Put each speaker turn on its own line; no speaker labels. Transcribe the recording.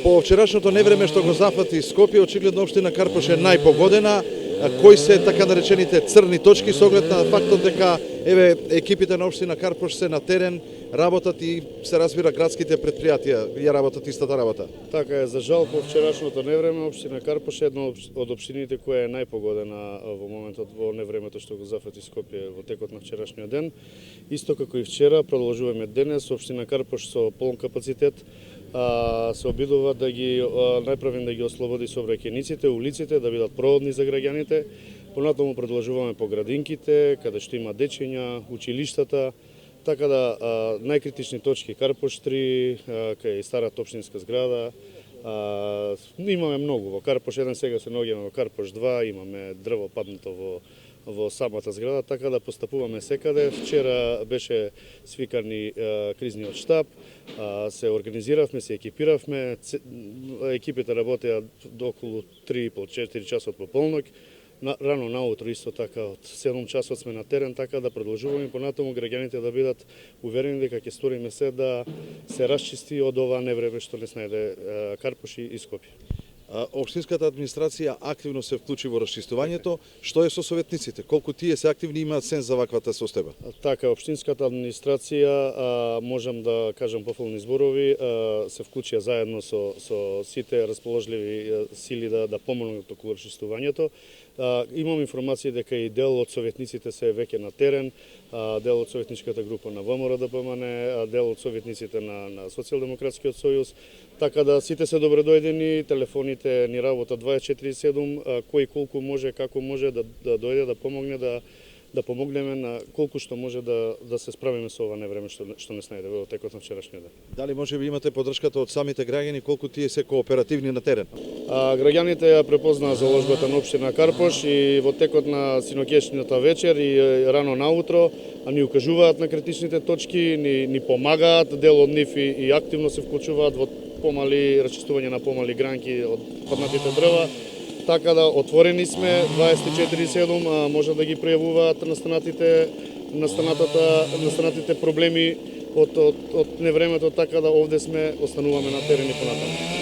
По вчерашното невреме што го зафати Скопје, очигледно општина Карпош е најпогодена. Кои се така наречените црни точки со оглед на фактот дека екипите на општина Карпош се на терен, работат и се разбира градските предпријатија ја работат истата работа?
Така е, за жал по вчерашното невреме општина Карпош е една од општините која е најпогодена во моментот во невремето што го зафати Скопје во текот на вчерашниот ден. Исто како и вчера, продолжуваме денес, општина Карпош со полн капацитет се обидува да ги најпрвен да ги ослободи сообраќајниците, улиците да бидат проводни за граѓаните. Понатаму продолжуваме по градинките, каде што има дечиња, училиштата, така да најкритични точки Карпош 3, кај старата општинска зграда. Имаме многу во Карпош 1, сега се наоѓаме во Карпош 2, имаме дрво паднато во самата зграда, така да постапуваме секаде. Вчера беше свикан и кризниот штаб, се организиравме, се екипиравме, екипите работеа до околу 3,5-4 часот по полноќ. Рано наутро исто така од 7 часот сме на терен, така да продолжуваме понатаму граѓаните да бидат уверени дека ќе сториме се да се расчисти од ова невреме што не снајде Карпош и Скопје.
Општинската администрација активно се вклучи во расчистувањето. Што е со советниците? Колку тие се активни имаат сенс за ваквата состојба?
Така, општинската администрација, можам да кажам пофолни зборови, се вклучија заедно со сите расположливи сили да помогнат околу расчистувањето. Имам информации дека и дел од советниците се веќе на терен, дел од советничката група на ВМРО ДПМН, дел од советниците на Социјалдемократскиот сојуз, така да сите се добредојдени, телефоните ни работат 24/7, кој колку може, како може да дојде да помогне, да помогнеме на колку што може да се справиме со ова невреме што не снајде во текот на вчерашниот ден.
Дали може би имате подршката од самите граѓани, колку тие се кооперативни на терен?
Граѓаните ја препознаа заложбата на општина Карпош и во текот на синоќешната вечер и рано наутро ни укажуваат на критичните точки, ни помагаат, дел од нив и активно се вклучуваат во помали расчистување на помали гранки од паднатите дрва. Така да отворени сме 24/7, може да ги пријавуваат настанатите проблеми од невремето, така да овде сме, остануваме на терен и понатаму.